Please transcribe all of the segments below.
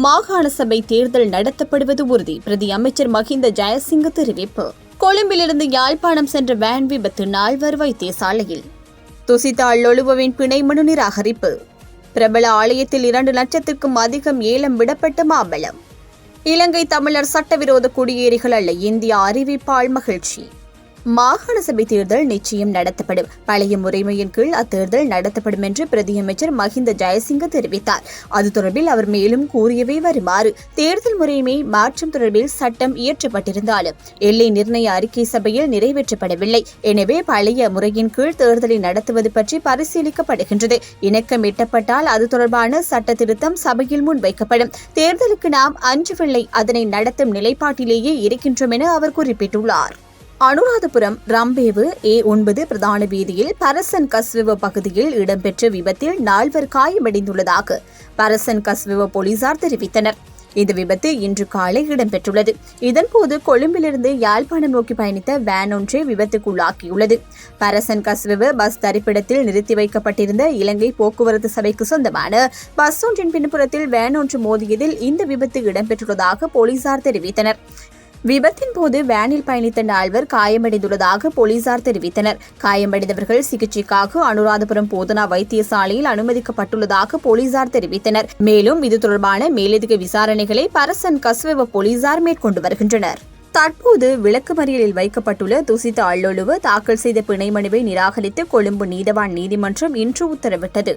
மாகாண சபை தேர்தல் நடத்தப்படுவது உறுதி. பிரதி அமைச்சர் மஹிந்த ஜெயசிங்க தெரிவிப்பு. கொழும்பிலிருந்து யாழ்ப்பாணம் சென்ற வேன் விபத்து, 4 வைத்தியசாலையில். துசித அல்லொழுவின் பிணை மனு நிராகரிப்பு. பிரபல ஆலயத்தில் 2 லட்சத்திற்கும் அதிகம் ஏலம் விடப்பட்ட மாம்பழம். இலங்கை தமிழர் சட்டவிரோத குடியேறிகள் அல்ல, இந்தியா அறிவிப்பால் மகிழ்ச்சி. மாகாண சபை தேர்தல் நிச்சயம் நடத்தப்படும். பழைய முறைமையின் கீழ் அத்தேர்தல் நடத்தப்படும் என்று பிரதியமைச்சர் மஹிந்த ஜெயசிங்க தெரிவித்தார். அது தொடர்பில் அவர் மேலும் கூறியவை வருமாறு: தேர்தல் முறைமை மாற்றம் தொடர்பில் சட்டம் இயற்றப்பட்டிருந்தாலும் எல்லை நிர்ணய அறிக்கை சபையில் நிறைவேற்றப்படவில்லை. எனவே பழைய முறையின் கீழ் தேர்தலை நடத்துவது பற்றி பரிசீலிக்கப்படுகின்றது. இணக்கம் எட்டப்பட்டால் அது தொடர்பான சட்ட திருத்தம் சபையில் முன்வைக்கப்படும். தேர்தலுக்கு நாம் அஞ்சவில்லை, அதனை நடத்தும் நிலைப்பாட்டிலேயே இருக்கின்றோம் என அவர் குறிப்பிட்டுள்ளார். அனுராதபுரம் ரம்பேவு A9 பிரதான வீதியில் பரசன் கஸ்வெவ பகுதியில் இடம்பெற்ற விபத்தில் 4 காயமடைந்துள்ளதாக பரசன் கஸ்வெவ போலீசார் தெரிவித்தனர். இந்த விபத்து இன்று காலை இடம்பெற்றுள்ளது. இதன்போது கொழும்பிலிருந்து யாழ்ப்பாணம் நோக்கி பயணித்த வேன் ஒன்றே விபத்துக்குள்ளாக்கியுள்ளது. பரசன் கஸ்வெவ பஸ் தரிப்பிடத்தில் நிறுத்தி வைக்கப்பட்டிருந்த இலங்கை போக்குவரத்து சபைக்கு சொந்தமான பஸ் ஒன்றின் பின்புறத்தில் வேன் ஒன்று மோதியதில் இந்த விபத்து இடம்பெற்றுள்ளதாக போலீசார் தெரிவித்தனர். விபத்தின் போது வேனில் பயணித்த 4 காயமடைந்துள்ளதாக போலீசார் தெரிவித்தனர். காயமடைந்தவர்கள் சிகிச்சைக்காக அனுராதபுரம் போதனா வைத்தியசாலையில் அனுமதிக்கப்பட்டுள்ளதாக போலீசார் தெரிவித்தனர். மேலும் இது தொடர்பான மேலதிக விசாரணைகளை பரசன் கஸ்வெவ போலீசார் மேற்கொண்டு வருகின்றனர். தற்போது விளக்குமறியலில் வைக்கப்பட்டுள்ள துசித அல்லொழுவு தாக்கல் செய்த பிணை மனுவை நிராகரித்து கொழும்பு நீதவான் நீதிமன்றம் இன்று உத்தரவிட்டது.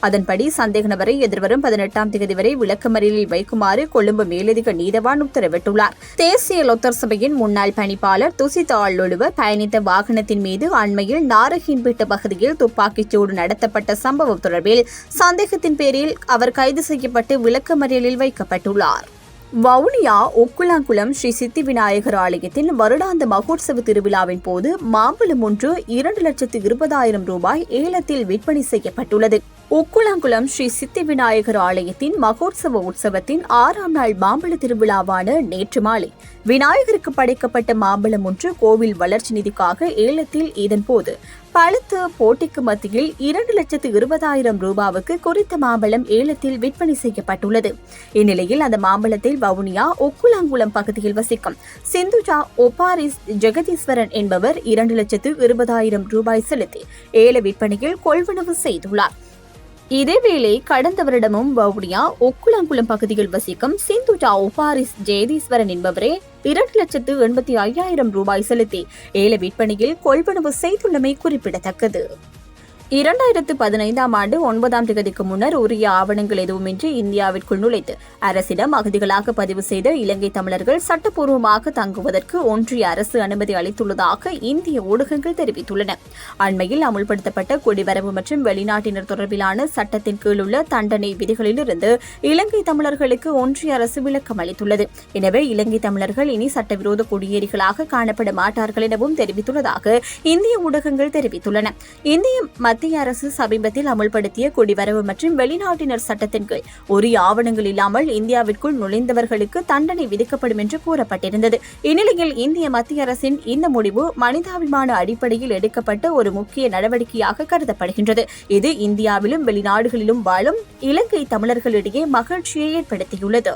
அதன்படி சந்தேக நபரை எதிர்வரும் 18ஆம் தேதி வரை விளக்குமறியலில் வைக்குமாறு கொழும்பு மேலதிக நீதவான் உத்தரவிட்டுள்ளார். தேசிய லொத்தர் சபையின் முன்னாள் பணிப்பாளர் துசித அல்லொழுவு பயணித்த வாகனத்தின் மீது அண்மையில் நாரகின்பேட்டு பகுதியில் துப்பாக்கிச்சூடு நடத்தப்பட்ட சம்பவம் தொடர்பில் சந்தேகத்தின் பேரில் அவர் கைது செய்யப்பட்டு விளக்குமறியலில் வைக்கப்பட்டுள்ளார். வவுனியா ஒக்குலாங்குளம் ஸ்ரீ சித்தி விநாயகர் ஆலயத்தின் வருடாந்த மகோற்சவ திருவிழாவின் போது மாம்பழம் ஒன்று 2,20,000 ரூபாய் ஏலத்தில் விற்பனை செய்யப்பட்டுள்ளது. ஒக்குலாங்குளம் ஸ்ரீ சித்தி விநாயகர் ஆலயத்தின் மகோற்சவ உற்சவத்தின் 6ஆம் நாள் மாம்பழ திருவிழாவான நேற்று மாலை விநாயகருக்கு படைக்கப்பட்ட மாம்பழம் ஒன்று கோவில் வளர்ச்சி நிதிக்காக ஏலத்தில் இதன்போது பழுத்த போட்டிக்கு மத்தியில் 2,20,000 ரூபாவுக்கு குறித்த மாம்பழம் ஏலத்தில் விற்பனை செய்யப்பட்டுள்ளது. இந்நிலையில் அந்த மாம்பழத்தில் வவுனியா ஒக்குலாங்குளம் பகுதியில் வசிக்கும் சிந்துஜா ஒபாரிஸ் ஜெகதீஸ்வரன் என்பவர் 2,20,000 ரூபாய் செலுத்தி ஏல விற்பனையில் கொள்வனவு செய்துள்ளார். இதேவேளை கடந்த வருடமும் வவுனியா ஒக்குலாங்குளம் பகுதியில் வசிக்கும் சிந்துஜா ஒபாரிஸ் ஜெயதீஸ்வரன் என்பவரே 2,85,000 ரூபாய் செலுத்தி ஏல விற்பனையில் கொள்வனவு செய்துள்ளமை குறிப்பிடத்தக்கது. 2015ஆம் ஆண்டு 9ஆம் தேதிக்கு முன்னர் உரிய ஆவணங்கள் எதுவுமின்றி இந்தியாவிற்குள் நுழைத்து அரசிடம் அகதிகளாக பதிவு செய்த இலங்கை தமிழர்கள் சட்டப்பூர்வமாக தங்குவதற்கு ஒன்றிய அரசு அனுமதி அளித்துள்ளதாக இந்திய ஊடகங்கள் தெரிவித்துள்ளன. அண்மையில் அமுல்படுத்தப்பட்ட குடிவரவு மற்றும் வெளிநாட்டினர் தொடர்பிலான சட்டத்தின் கீழ் உள்ள தண்டனை விதிகளிலிருந்து இலங்கை தமிழர்களுக்கு ஒன்றிய அரசு விளக்கம் அளித்துள்ளது. எனவே இலங்கை தமிழர்கள் இனி சட்டவிரோத குடியேறிகளாக காணப்பட மாட்டார்கள் எனவும் தெரிவித்துள்ளதாக இந்திய ஊடகங்கள் தெரிவித்துள்ளன. இந்திய மத்திய அரசு சமீபத்தில் அமுல்படுத்திய குடிவரவு மற்றும் வெளிநாட்டினர் சட்டத்தின் கீழ் உரிய ஆவணங்கள் இல்லாமல் இந்தியாவிற்குள் நுழைந்தவர்களுக்கு தண்டனை விதிக்கப்படும் என்று கூறப்பட்டிருந்தது. இந்நிலையில் இந்திய மத்திய அரசின் இந்த முடிவு மனிதாபிமான அடிப்படையில் எடுக்கப்பட்ட ஒரு முக்கிய நடவடிக்கையாக கருதப்படுகின்றது. இது இந்தியாவிலும் வெளிநாடுகளிலும் வாழும் இலங்கை தமிழர்களிடையே மகிழ்ச்சியை ஏற்படுத்தியுள்ளது.